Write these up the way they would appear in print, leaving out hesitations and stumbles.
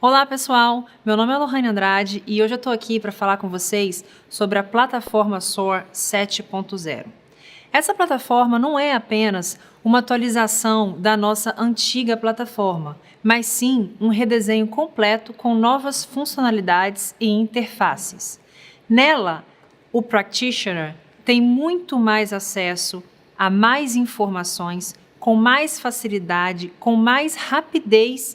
Olá pessoal, meu nome é Lohane Andrade e hoje eu estou aqui para falar com vocês sobre a plataforma SOAR 7.0. Essa plataforma não é apenas uma atualização da nossa antiga plataforma, mas sim um redesenho completo com novas funcionalidades e interfaces. Nela, o practitioner tem muito mais acesso a mais informações, com mais facilidade, com mais rapidez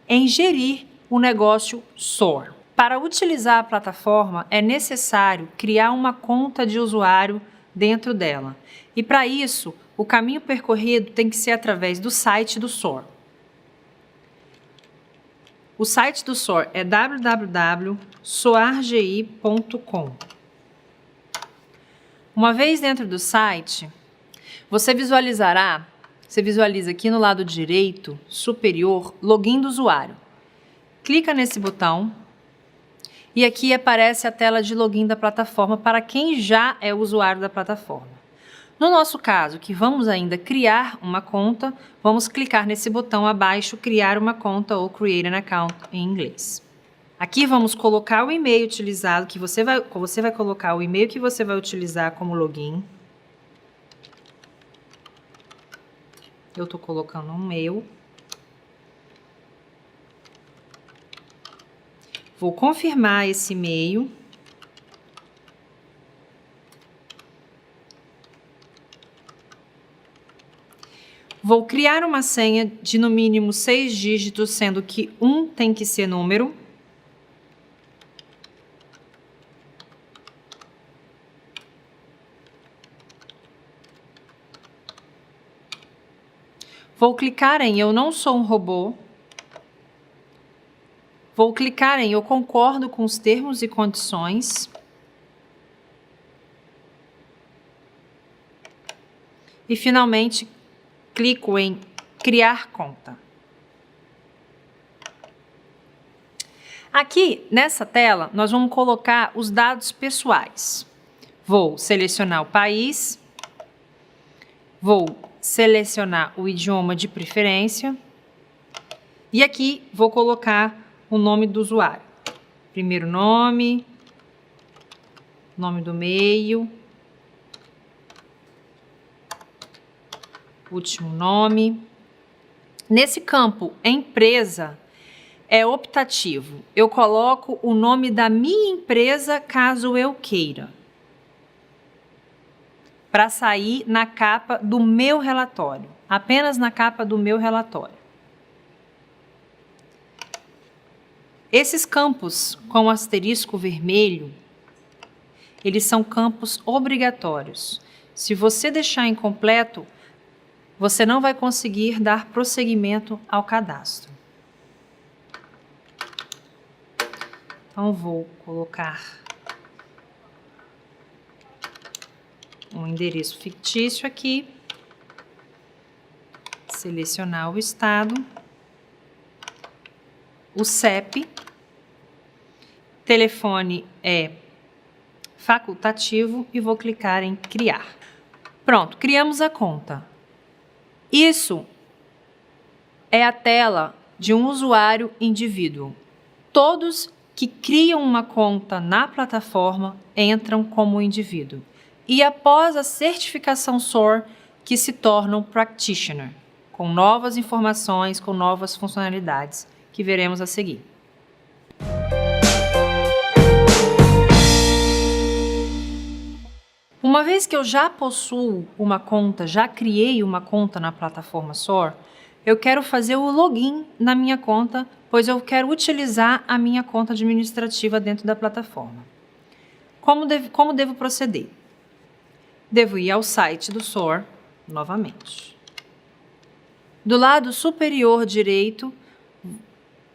em gerir o negócio SOAR. Para utilizar a plataforma, é necessário criar uma conta de usuário dentro dela. E para isso, o caminho percorrido tem que ser através do site do SOAR. O site do SOAR é www.soargi.com. Uma vez dentro do site, você visualiza aqui no lado direito superior, login do usuário. Clica nesse botão e aqui aparece a tela de login da plataforma para quem já é usuário da plataforma. No nosso caso, que vamos ainda criar uma conta, vamos clicar nesse botão abaixo, criar uma conta ou create an account em inglês. Aqui vamos colocar o e-mail utilizado, que você vai colocar o e-mail que você vai utilizar como login. Eu estou colocando um e-mail. Vou confirmar esse e-mail. Vou criar uma senha de no mínimo 6 dígitos, sendo que um tem que ser número. Vou clicar em Eu não sou um robô. Vou clicar em Eu concordo com os termos e condições. E, finalmente, clico em Criar conta. Aqui, nessa tela, nós vamos colocar os dados pessoais. Vou selecionar o país. Vou selecionar o idioma de preferência. E aqui, vou colocar o nome do usuário. Primeiro nome, nome do meio, último nome. Nesse campo, empresa, é optativo. Eu coloco o nome da minha empresa caso eu queira, para sair na capa do meu relatório, apenas na capa do meu relatório. Esses campos com asterisco vermelho, eles são campos obrigatórios. Se você deixar incompleto, você não vai conseguir dar prosseguimento ao cadastro. Então, vou colocar um endereço fictício aqui, selecionar o estado, o CEP, telefone é facultativo e vou clicar em criar. Pronto, criamos a conta. Isso é a tela de um usuário indivíduo. Todos que criam uma conta na plataforma entram como indivíduo. E após a certificação SOAR, que se tornam practitioner, com novas informações, com novas funcionalidades que veremos a seguir. Uma vez que eu já possuo uma conta, já criei uma conta na plataforma SOAR, eu quero fazer o login na minha conta, pois eu quero utilizar a minha conta administrativa dentro da plataforma. Como devo proceder? Devo ir ao site do SOAR novamente. Do lado superior direito,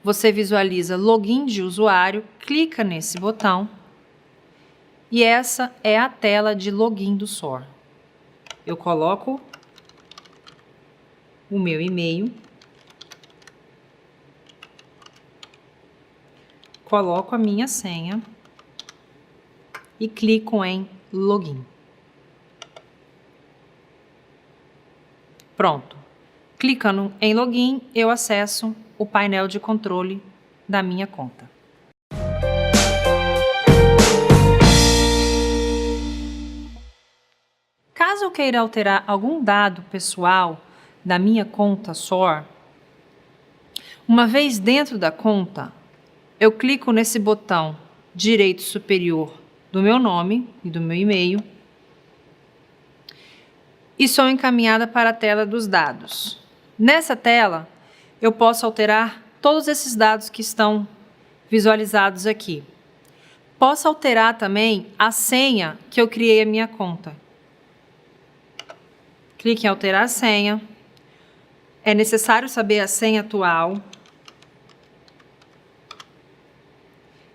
você visualiza login de usuário, clica nesse botão e essa é a tela de login do SOAR. Eu coloco o meu e-mail, coloco a minha senha e clico em login. Pronto. Clicando em login, eu acesso o painel de controle da minha conta. Caso eu queira alterar algum dado pessoal da minha conta SOR, uma vez dentro da conta, eu clico nesse botão direito superior do meu nome e do meu e-mail e sou encaminhada para a tela dos dados. Nessa tela, eu posso alterar todos esses dados que estão visualizados aqui. Posso alterar também a senha que eu criei a minha conta. Clique em alterar a senha. É necessário saber a senha atual.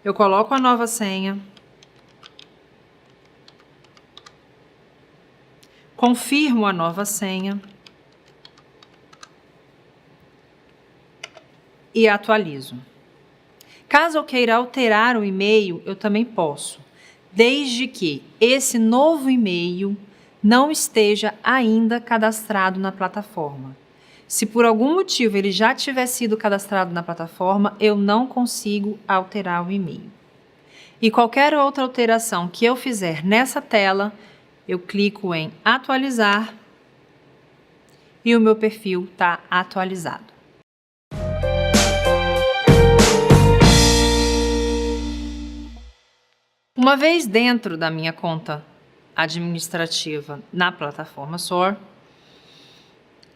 Eu coloco a nova senha. Confirmo a nova senha. E atualizo. Caso eu queira alterar o e-mail, eu também posso, desde que esse novo e-mail não esteja ainda cadastrado na plataforma. Se por algum motivo ele já tiver sido cadastrado na plataforma, eu não consigo alterar o e-mail. E qualquer outra alteração que eu fizer nessa tela, eu clico em atualizar e o meu perfil está atualizado. Uma vez dentro da minha conta administrativa na plataforma SOR,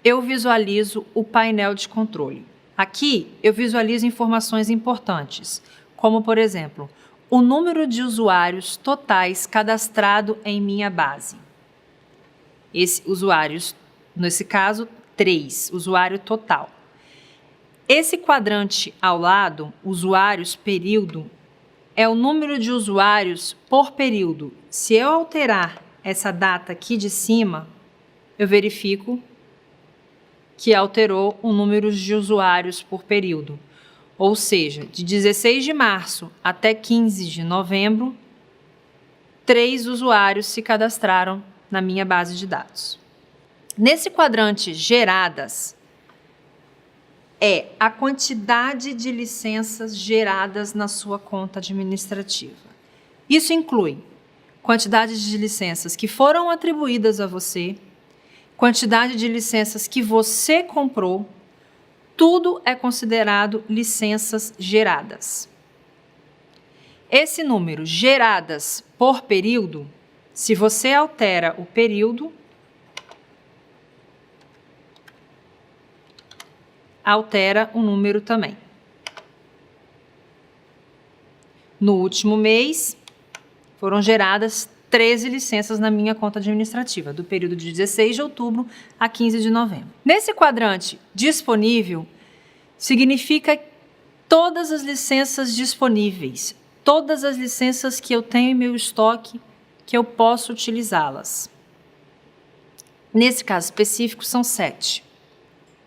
eu visualizo o painel de controle. Aqui eu visualizo informações importantes, como por exemplo, o número de usuários totais cadastrado em minha base. Usuários, nesse caso, 3, usuário total. Esse quadrante ao lado, usuários período, é o número de usuários por período. Se eu alterar essa data aqui de cima, eu verifico que alterou o número de usuários por período. Ou seja, de 16 de março até 15 de novembro, 3 usuários se cadastraram na minha base de dados. Nesse quadrante geradas, é a quantidade de licenças geradas na sua conta administrativa. Isso inclui quantidade de licenças que foram atribuídas a você, quantidade de licenças que você comprou, tudo é considerado licenças geradas. Esse número, geradas por período, se você altera o período, altera o número também. No último mês, foram geradas 13 licenças na minha conta administrativa, do período de 16 de outubro a 15 de novembro. Nesse quadrante disponível, significa todas as licenças disponíveis, todas as licenças que eu tenho em meu estoque, que eu posso utilizá-las. Nesse caso específico, são 7.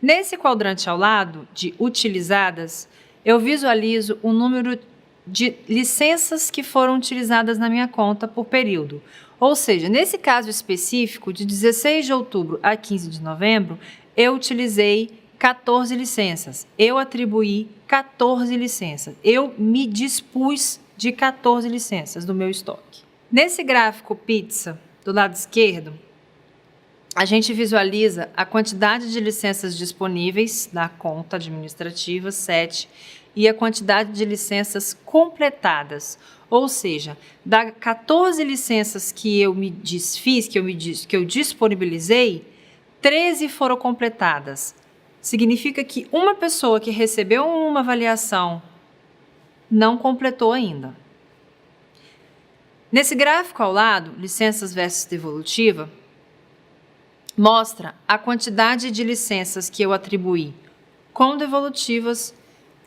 Nesse quadrante ao lado, de utilizadas, eu visualizo o número de licenças que foram utilizadas na minha conta por período. Ou seja, nesse caso específico, de 16 de outubro a 15 de novembro, eu utilizei 14 licenças. Eu atribuí 14 licenças. Eu me dispus de 14 licenças do meu estoque. Nesse gráfico pizza, do lado esquerdo, a gente visualiza a quantidade de licenças disponíveis da conta administrativa 7 e a quantidade de licenças completadas, ou seja, das 14 licenças que eu me desfiz, que eu disponibilizei, 13 foram completadas. Significa que uma pessoa que recebeu uma avaliação não completou ainda. Nesse gráfico ao lado, licenças versus devolutiva, mostra a quantidade de licenças que eu atribuí com devolutivas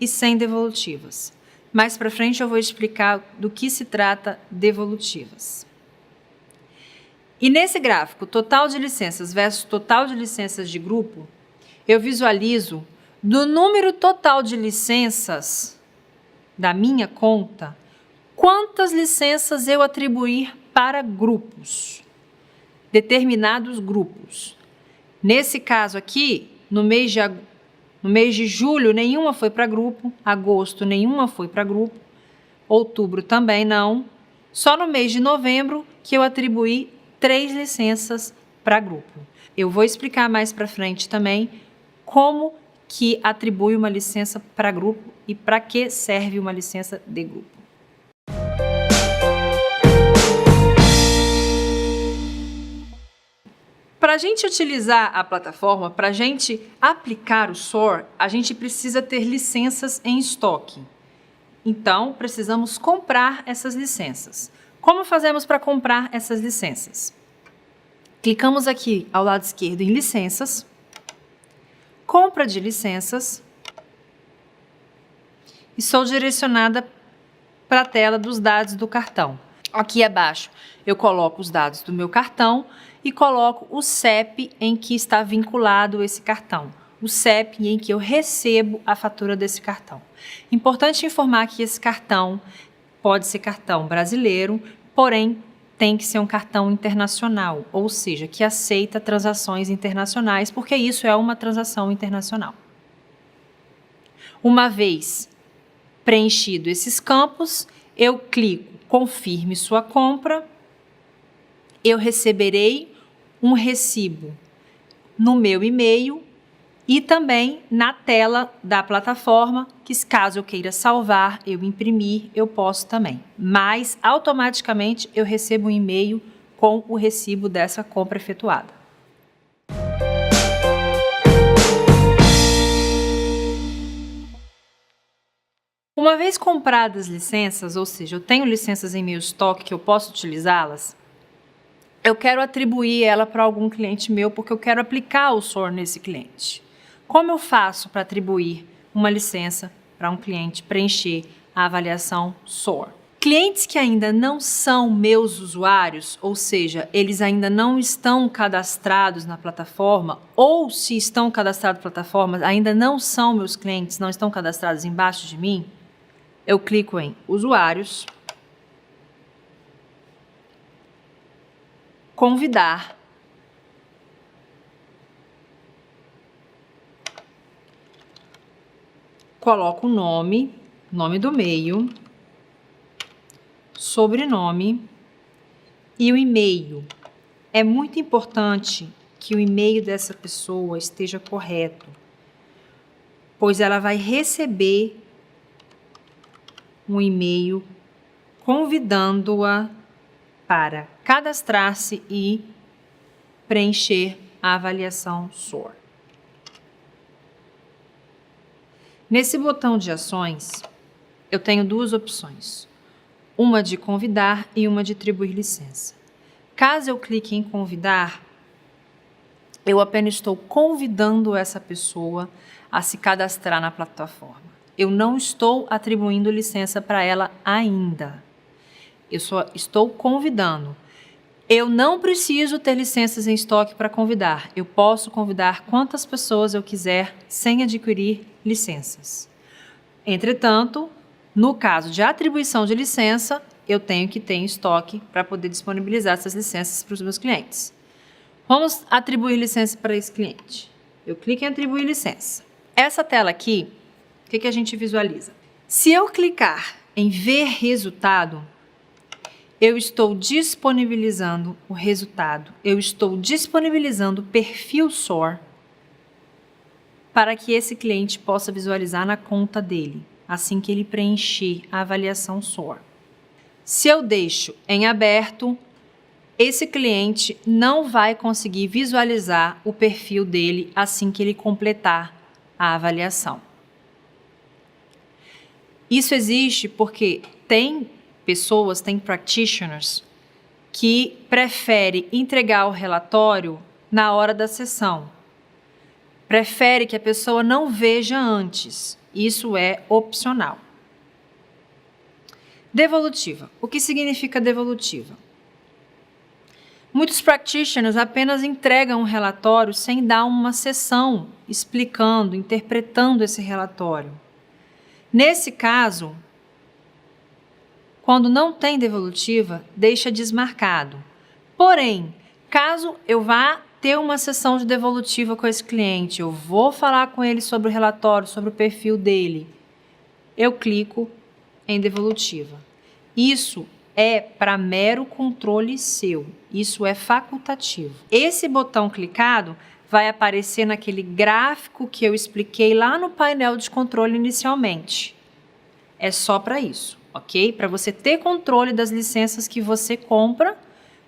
e sem devolutivas. Mais para frente eu vou explicar do que se trata devolutivas. E nesse gráfico, total de licenças versus total de licenças de grupo, eu visualizo do número total de licenças da minha conta, quantas licenças eu atribuir para grupos. Determinados grupos. Nesse caso aqui, no mês No mês de julho, nenhuma foi para grupo. Agosto, nenhuma foi para grupo. Outubro também não. Só no mês de novembro que eu atribuí 3 licenças para grupo. Eu vou explicar mais para frente também como que atribui uma licença para grupo e para que serve uma licença de grupo. Para a gente utilizar a plataforma, para a gente aplicar o SOAR, a gente precisa ter licenças em estoque. Então, precisamos comprar essas licenças. Como fazemos para comprar essas licenças? Clicamos aqui ao lado esquerdo em licenças, compra de licenças, e sou direcionada para a tela dos dados do cartão. Aqui abaixo eu coloco os dados do meu cartão e coloco o CEP em que está vinculado esse cartão, o CEP em que eu recebo a fatura desse cartão. Importante informar que esse cartão pode ser cartão brasileiro, porém tem que ser um cartão internacional, ou seja, que aceita transações internacionais, porque isso é uma transação internacional. Uma vez preenchido esses campos, eu clico confirme sua compra, eu receberei um recibo no meu e-mail e também na tela da plataforma, que caso eu queira salvar, eu imprimir, eu posso também. Mas automaticamente eu recebo um e-mail com o recibo dessa compra efetuada. Uma vez compradas licenças, ou seja, eu tenho licenças em meu estoque que eu posso utilizá-las, eu quero atribuir ela para algum cliente meu porque eu quero aplicar o SOAR nesse cliente. Como eu faço para atribuir uma licença para um cliente preencher a avaliação SOAR? Clientes que ainda não são meus usuários, ou seja, eles ainda não estão cadastrados na plataforma, ou se estão cadastrados na plataforma, ainda não são meus clientes, não estão cadastrados embaixo de mim, eu clico em usuários, convidar, coloco o nome do e-mail, sobrenome e o e-mail. É muito importante que o e-mail dessa pessoa esteja correto, pois ela vai receber um e-mail convidando-a para cadastrar-se e preencher a avaliação SOAR. Nesse botão de ações, eu tenho duas opções, uma de convidar e uma de atribuir licença. Caso eu clique em convidar, eu apenas estou convidando essa pessoa a se cadastrar na plataforma. Eu não estou atribuindo licença para ela ainda. Eu só estou convidando. Eu não preciso ter licenças em estoque para convidar. Eu posso convidar quantas pessoas eu quiser sem adquirir licenças. Entretanto, no caso de atribuição de licença, eu tenho que ter em estoque para poder disponibilizar essas licenças para os meus clientes. Vamos atribuir licença para esse cliente. Eu clico em atribuir licença. Essa tela aqui, o que a gente visualiza? Se eu clicar em ver resultado, eu estou disponibilizando o resultado, eu estou disponibilizando o perfil SOAR para que esse cliente possa visualizar na conta dele, assim que ele preencher a avaliação SOAR. Se eu deixo em aberto, esse cliente não vai conseguir visualizar o perfil dele assim que ele completar a avaliação. Isso existe porque tem pessoas, tem practitioners, que preferem entregar o relatório na hora da sessão. Prefere que a pessoa não veja antes. Isso é opcional. Devolutiva. O que significa devolutiva? Muitos practitioners apenas entregam um relatório sem dar uma sessão explicando, interpretando esse relatório. Nesse caso, quando não tem devolutiva, deixa desmarcado. Porém, caso eu vá ter uma sessão de devolutiva com esse cliente, eu vou falar com ele sobre o relatório, sobre o perfil dele, eu clico em devolutiva. Isso é para mero controle seu, isso é facultativo. Esse botão clicado vai aparecer naquele gráfico que eu expliquei lá no painel de controle inicialmente. É só para isso, ok? Para você ter controle das licenças que você compra,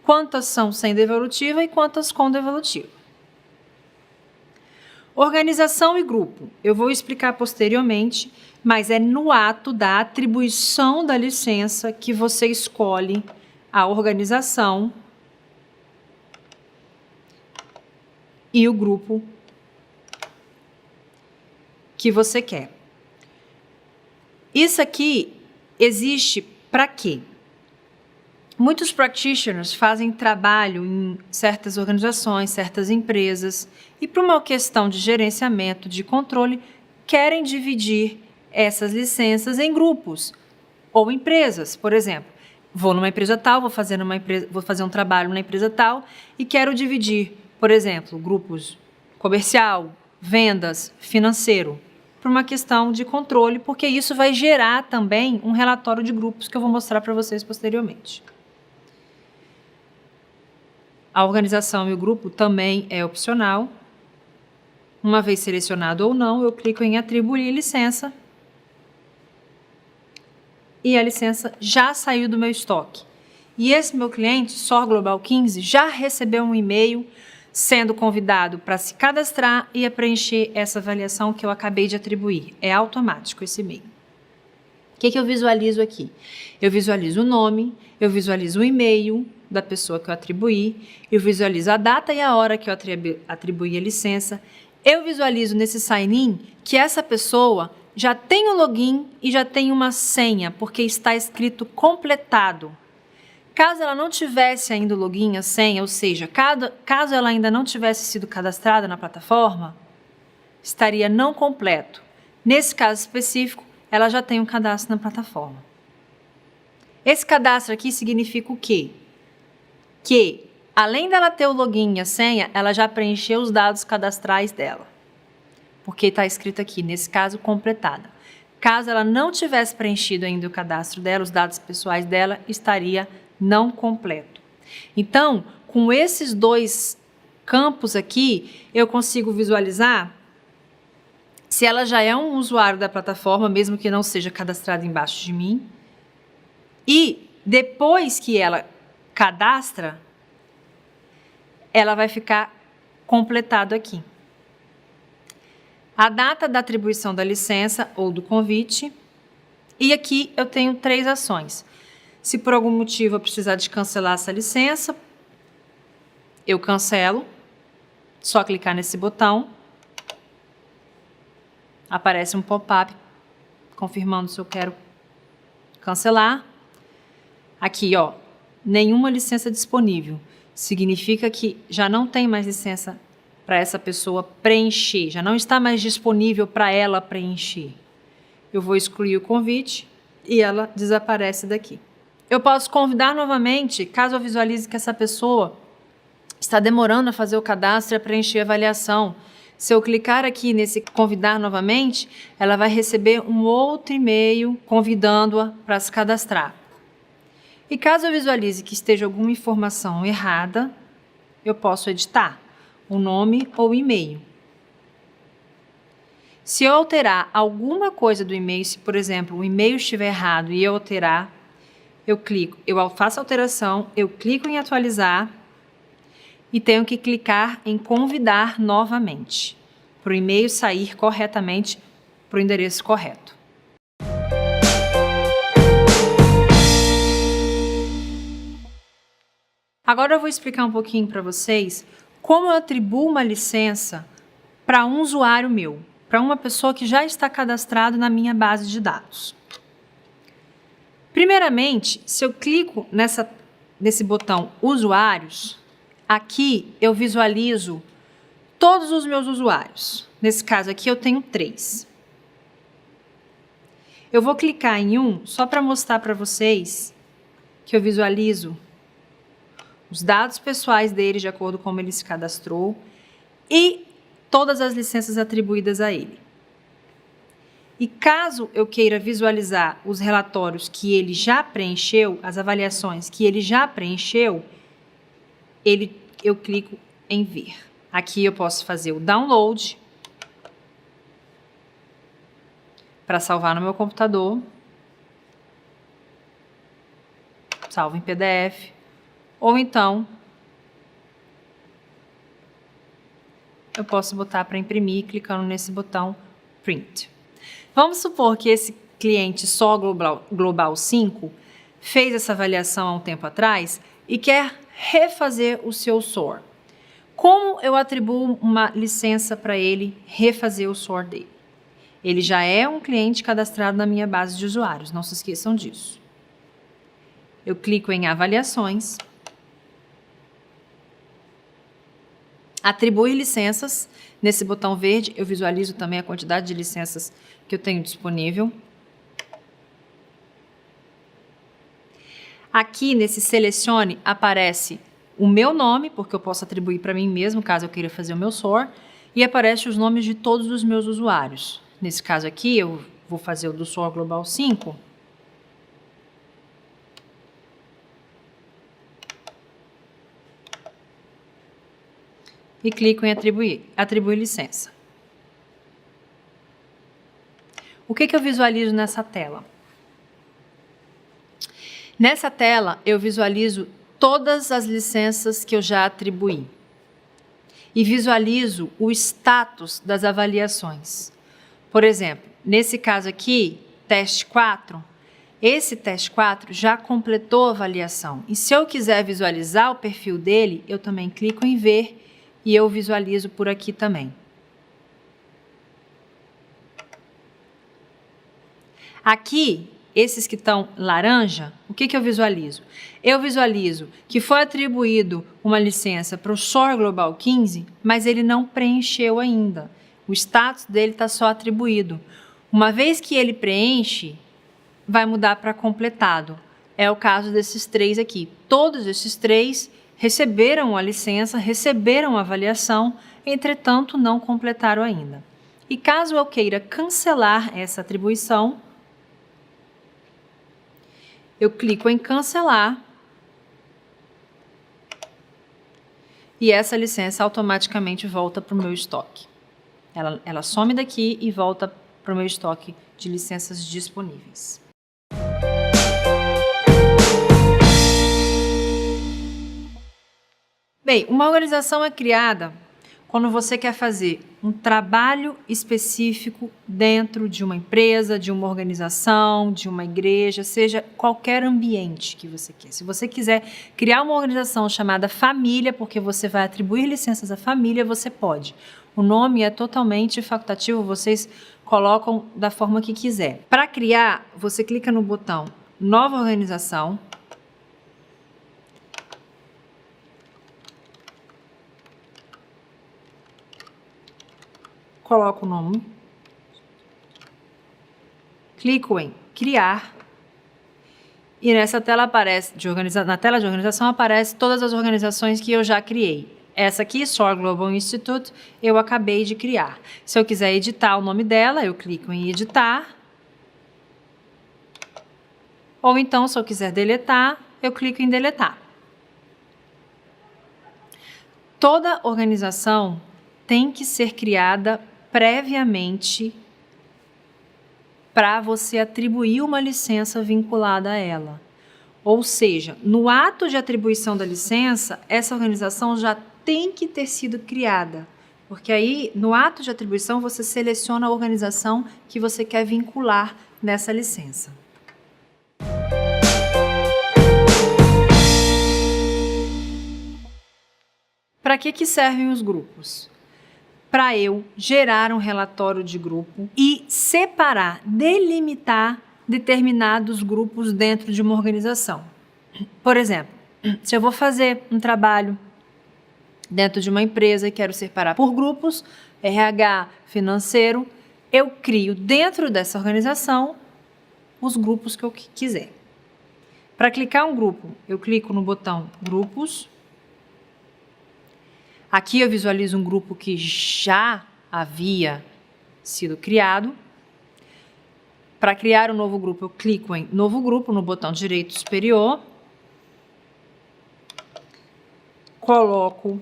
quantas são sem devolutiva e quantas com devolutiva. Organização e grupo, eu vou explicar posteriormente, mas é no ato da atribuição da licença que você escolhe a organização e o grupo que você quer. Isso aqui existe para quê? Muitos practitioners fazem trabalho em certas organizações, certas empresas, e por uma questão de gerenciamento, de controle, querem dividir essas licenças em grupos ou empresas. Por exemplo, vou numa empresa tal, vou fazer um trabalho na empresa tal e quero dividir, por exemplo, grupos comercial, vendas, financeiro, por uma questão de controle, porque isso vai gerar também um relatório de grupos que eu vou mostrar para vocês posteriormente. A organização e o grupo também é opcional. Uma vez selecionado ou não, eu clico em atribuir licença e a licença já saiu do meu estoque. E esse meu cliente, SOR Global 15, já recebeu um e-mail sendo convidado para se cadastrar e a preencher essa avaliação que eu acabei de atribuir. É automático esse e-mail. O que eu visualizo aqui? Eu visualizo o nome, eu visualizo o e-mail da pessoa que eu atribuí, eu visualizo a data e a hora que eu atribuí a licença, eu visualizo nesse sign-in que essa pessoa já tem o login e já tem uma senha, porque está escrito completado. Caso ela não tivesse ainda o login, a senha, ou seja, caso ela ainda não tivesse sido cadastrada na plataforma, estaria não completo. Nesse caso específico, ela já tem um cadastro na plataforma. Esse cadastro aqui significa o quê? Que, além dela ter o login e a senha, ela já preencheu os dados cadastrais dela. Porque está escrito aqui, nesse caso, completada. Caso ela não tivesse preenchido ainda o cadastro dela, os dados pessoais dela, estaria não completo. Então, com esses dois campos aqui, eu consigo visualizar se ela já é um usuário da plataforma, mesmo que não seja cadastrada embaixo de mim. E depois que ela cadastra, ela vai ficar completado aqui. A data da atribuição da licença ou do convite. E aqui eu tenho 3 ações. Se por algum motivo eu precisar de cancelar essa licença, eu cancelo. Só clicar nesse botão. Aparece um pop-up confirmando se eu quero cancelar. Aqui, ó, nenhuma licença disponível. Significa que já não tem mais licença para essa pessoa preencher, já não está mais disponível para ela preencher. Eu vou excluir o convite e ela desaparece daqui. Eu posso convidar novamente, caso eu visualize que essa pessoa está demorando a fazer o cadastro e a preencher a avaliação. Se eu clicar aqui nesse convidar novamente, ela vai receber um outro e-mail convidando-a para se cadastrar. E caso eu visualize que esteja alguma informação errada, eu posso editar o nome ou o e-mail. Se eu alterar alguma coisa do e-mail, se por exemplo o e-mail estiver errado e eu alterar, eu faço a alteração, eu clico em atualizar e tenho que clicar em convidar novamente, para o e-mail sair corretamente para o endereço correto. Agora eu vou explicar um pouquinho para vocês como eu atribuo uma licença para um usuário meu, para uma pessoa que já está cadastrado na minha base de dados. Primeiramente, se eu clico nesse botão usuários, aqui eu visualizo todos os meus usuários. Nesse caso aqui eu tenho 3. Eu vou clicar em um só para mostrar para vocês que eu visualizo os dados pessoais dele, de acordo com como ele se cadastrou, e todas as licenças atribuídas a ele. E caso eu queira visualizar os relatórios que ele já preencheu, as avaliações que ele já preencheu, eu clico em ver. Aqui eu posso fazer o download para salvar no meu computador, salvo em PDF, ou então eu posso botar para imprimir clicando nesse botão Print. Vamos supor que esse cliente só Global 5 fez essa avaliação há um tempo atrás e quer refazer o seu SOR. Como eu atribuo uma licença para ele refazer o SOR dele? Ele já é um cliente cadastrado na minha base de usuários, não se esqueçam disso. Eu clico em avaliações, atribuir licenças. Nesse botão verde, eu visualizo também a quantidade de licenças que eu tenho disponível. Aqui, nesse selecione, aparece o meu nome, porque eu posso atribuir para mim mesmo, caso eu queira fazer o meu SOR, e aparece os nomes de todos os meus usuários. Nesse caso aqui, eu vou fazer o do SOR Global 5. E clico em atribuir licença. O que eu visualizo nessa tela? Nessa tela, eu visualizo todas as licenças que eu já atribuí. E visualizo o status das avaliações. Por exemplo, nesse caso aqui, teste 4, esse teste 4 já completou a avaliação. E se eu quiser visualizar o perfil dele, eu também clico em ver e eu visualizo por aqui também. Aqui, esses que estão laranja, o que eu visualizo? Eu visualizo que foi atribuído uma licença para o SOR Global 15, mas ele não preencheu ainda. O status dele está só atribuído. Uma vez que ele preenche, vai mudar para completado. É o caso desses três aqui. Todos esses três receberam a licença, receberam a avaliação, entretanto não completaram ainda. E caso eu queira cancelar essa atribuição, eu clico em cancelar e essa licença automaticamente volta para o meu estoque. Ela some daqui e volta para o meu estoque de licenças disponíveis. Bem, uma organização é criada quando você quer fazer um trabalho específico dentro de uma empresa, de uma organização, de uma igreja, seja qualquer ambiente que você quer. Se você quiser criar uma organização chamada família, porque você vai atribuir licenças à família, você pode. O nome é totalmente facultativo, vocês colocam da forma que quiser. Para criar, você clica no botão Nova Organização. Coloco o nome, clico em criar e nessa tela aparece, na tela de organização aparece todas as organizações que eu já criei. Essa aqui, SOR Global Institute, eu acabei de criar. Se eu quiser editar o nome dela, eu clico em editar. Ou então, se eu quiser deletar, eu clico em deletar. Toda organização tem que ser criada previamente para você atribuir uma licença vinculada a ela. Ou seja, no ato de atribuição da licença, essa organização já tem que ter sido criada, porque aí, no ato de atribuição, você seleciona a organização que você quer vincular nessa licença. Para que servem os grupos? Para eu gerar um relatório de grupo e separar, delimitar determinados grupos dentro de uma organização. Por exemplo, se eu vou fazer um trabalho dentro de uma empresa e quero separar por grupos, RH, financeiro, eu crio dentro dessa organização os grupos que eu quiser. Para clicar um grupo, eu clico no botão Grupos Aqui eu visualizo um grupo que já havia sido criado. Para criar um novo grupo, eu clico em Novo Grupo no botão direito superior. Coloco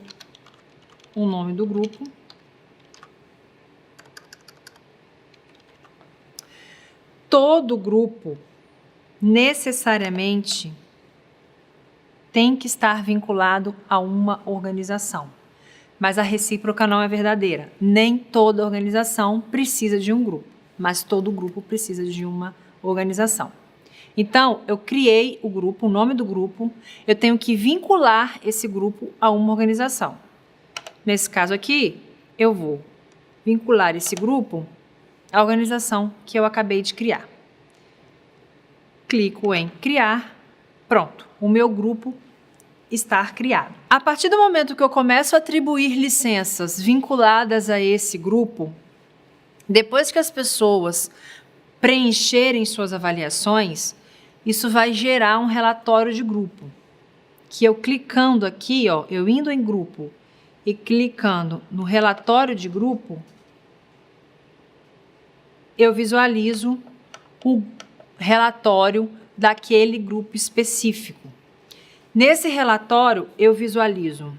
o nome do grupo. Todo grupo necessariamente tem que estar vinculado a uma organização. Mas a recíproca não é verdadeira. Nem toda organização precisa de um grupo, mas todo grupo precisa de uma organização. Então, eu criei o grupo, o nome do grupo, eu tenho que vincular esse grupo a uma organização. Nesse caso aqui, eu vou vincular esse grupo à organização que eu acabei de criar. Clico em criar, pronto, o meu grupo está criado. A partir do momento que eu começo a atribuir licenças vinculadas a esse grupo, depois que as pessoas preencherem suas avaliações, isso vai gerar um relatório de grupo, que eu clicando aqui, ó, eu indo em grupo e clicando no relatório de grupo, eu visualizo o relatório daquele grupo específico. Nesse relatório, eu visualizo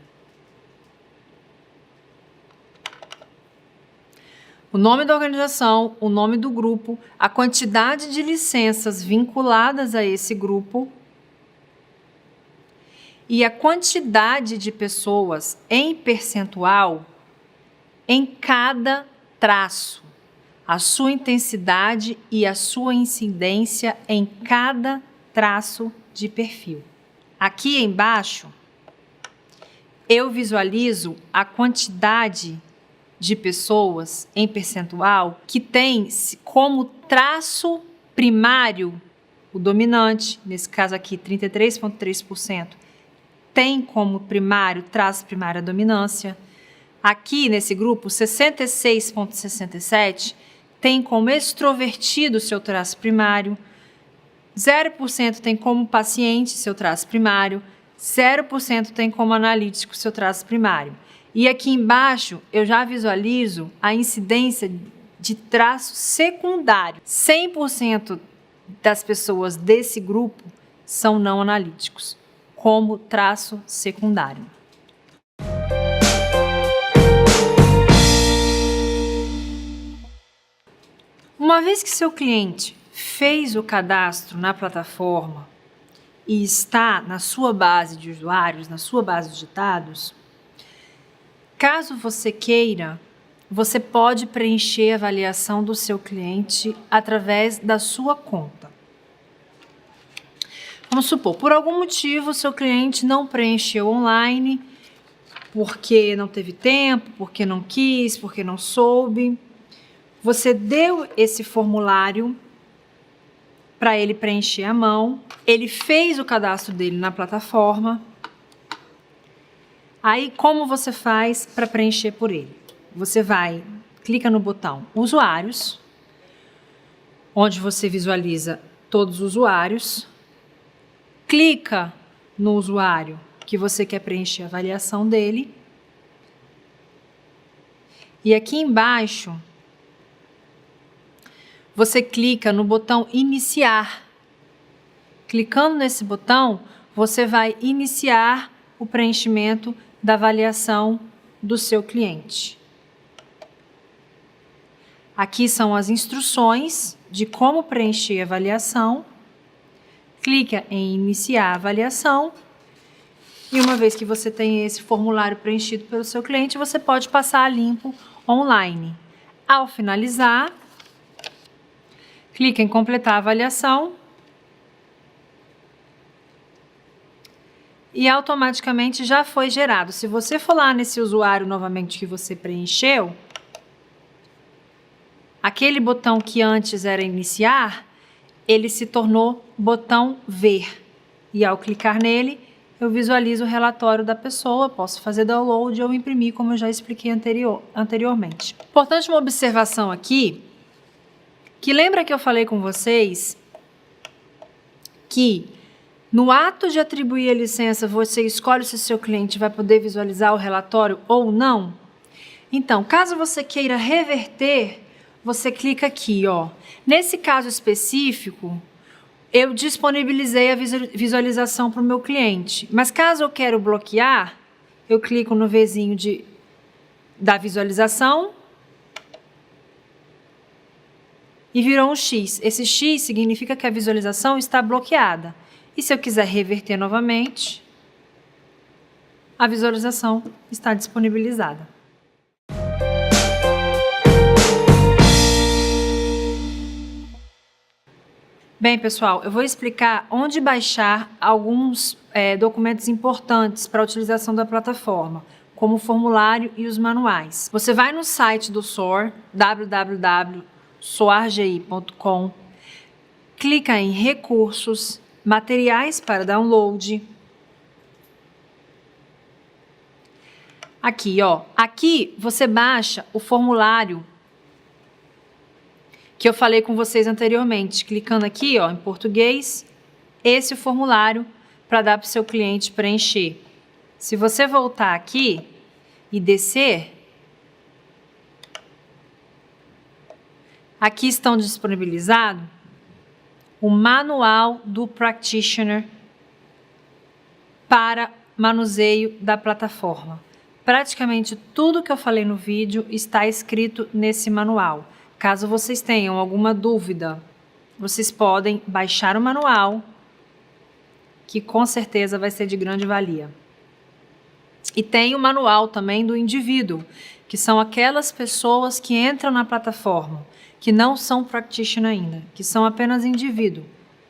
o nome da organização, o nome do grupo, a quantidade de licenças vinculadas a esse grupo e a quantidade de pessoas em percentual em cada traço, a sua intensidade e a sua incidência em cada traço de perfil. Aqui embaixo, eu visualizo a quantidade de pessoas em percentual que tem como traço primário o dominante, nesse caso aqui 33,3%, tem como primário, traço primário a dominância. Aqui nesse grupo 66,67% tem como extrovertido seu traço primário, 0% tem como paciente seu traço primário, 0% tem como analítico seu traço primário. E aqui embaixo eu já visualizo a incidência de traço secundário. 100% das pessoas desse grupo são não analíticos, como traço secundário. Uma vez que seu cliente fez o cadastro na plataforma e está na sua base de usuários, na sua base de dados, caso você queira, você pode preencher a avaliação do seu cliente através da sua conta. Vamos supor, por algum motivo, seu cliente não preencheu online, porque não teve tempo, porque não quis, porque não soube. Você deu esse formulário para ele preencher à mão, ele fez o cadastro dele na plataforma. Aí, como você faz para preencher por ele? Você clica no botão Usuários, onde você visualiza todos os usuários, clica no usuário que você quer preencher a avaliação dele, e aqui embaixo, você clica no botão Iniciar. Clicando nesse botão, você vai iniciar o preenchimento da avaliação do seu cliente. Aqui são as instruções de como preencher a avaliação. Clica em Iniciar a avaliação. E uma vez que você tem esse formulário preenchido pelo seu cliente, você pode passar a limpo online. Ao finalizar, clica em Completar a avaliação. E automaticamente já foi gerado. Se você for lá nesse usuário novamente que você preencheu, aquele botão que antes era iniciar, ele se tornou botão ver. E ao clicar nele, eu visualizo o relatório da pessoa, posso fazer download ou imprimir, como eu já expliquei anteriormente. Importante uma observação aqui, que lembra que eu falei com vocês que No ato de atribuir a licença, você escolhe se o seu cliente vai poder visualizar o relatório ou não? Então, caso você queira reverter, você clica aqui, ó. Nesse caso específico, eu disponibilizei a visualização para o meu cliente. Mas caso eu quero bloquear, eu clico no Vzinho da visualização e virou um X. Esse X significa que a visualização está bloqueada. E se eu quiser reverter novamente, a visualização está disponibilizada. Bem, pessoal, eu vou explicar onde baixar alguns documentos importantes para a utilização da plataforma, como o formulário e os manuais. Você vai no site do SOAR, www.soargi.com, clica em Recursos, Materiais para download. Aqui, ó. Aqui você baixa o formulário que eu falei com vocês anteriormente. Clicando aqui, ó, em português, esse é o formulário para dar para o seu cliente preencher. Se você voltar aqui e descer, aqui estão disponibilizados o manual do practitioner para manuseio da plataforma. Praticamente tudo que eu falei no vídeo está escrito nesse manual. Caso vocês tenham alguma dúvida, vocês podem baixar o manual, que com certeza vai ser de grande valia. E tem o manual também do indivíduo, que são aquelas pessoas que entram na plataforma, que não são practitioner ainda, que são apenas indivíduo.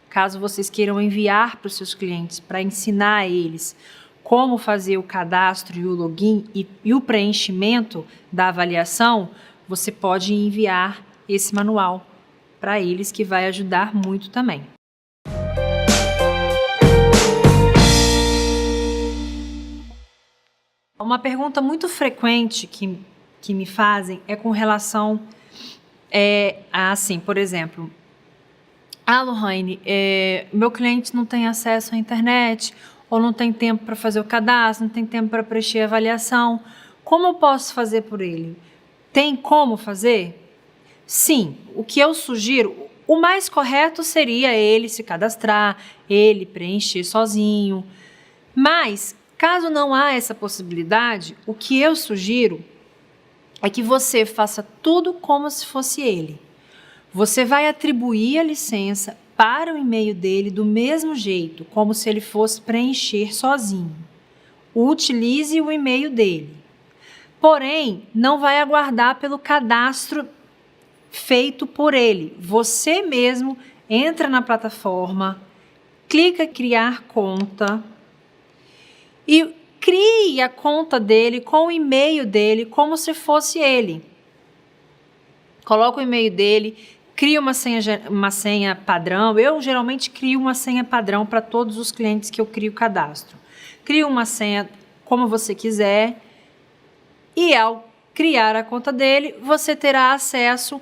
Caso vocês queiram enviar para os seus clientes, para ensinar a eles como fazer o cadastro e o login e o preenchimento da avaliação, você pode enviar esse manual para eles, que vai ajudar muito também. Uma pergunta muito frequente que me fazem é com relação assim, por exemplo, Lohane, meu cliente não tem acesso à internet, ou não tem tempo para fazer o cadastro, não tem tempo para preencher a avaliação. Como eu posso fazer por ele? Tem como fazer? Sim, o que eu sugiro, o mais correto seria ele se cadastrar, ele preencher sozinho. Mas, caso não há essa possibilidade, o que eu sugiro é que você faça tudo como se fosse ele. Você vai atribuir a licença para o e-mail dele do mesmo jeito, como se ele fosse preencher sozinho. Utilize o e-mail dele. Porém, não vai aguardar pelo cadastro feito por ele. Você mesmo entra na plataforma, clica em criar conta e crie a conta dele com o e-mail dele como se fosse ele. Coloca o e-mail dele, cria uma senha padrão. Eu geralmente crio uma senha padrão para todos os clientes que eu crio cadastro. Cria uma senha como você quiser e ao criar a conta dele, você terá acesso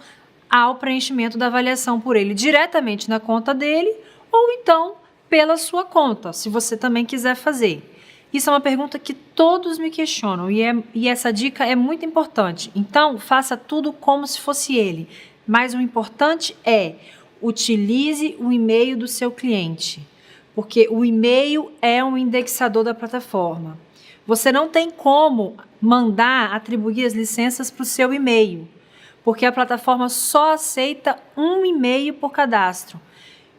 ao preenchimento da avaliação por ele diretamente na conta dele ou então pela sua conta, se você também quiser fazer. Isso é uma pergunta que todos me questionam e essa dica é muito importante. Então, faça tudo como se fosse ele. Mas o importante é, utilize o e-mail do seu cliente, porque o e-mail é um indexador da plataforma. Você não tem como mandar atribuir as licenças para o seu e-mail, porque a plataforma só aceita um e-mail por cadastro.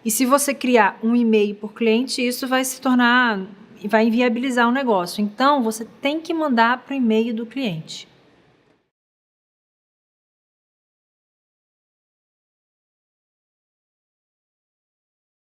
E se você criar um e-mail por cliente, isso vai se tornar, vai inviabilizar o negócio. Então, você tem que mandar para o e-mail do cliente.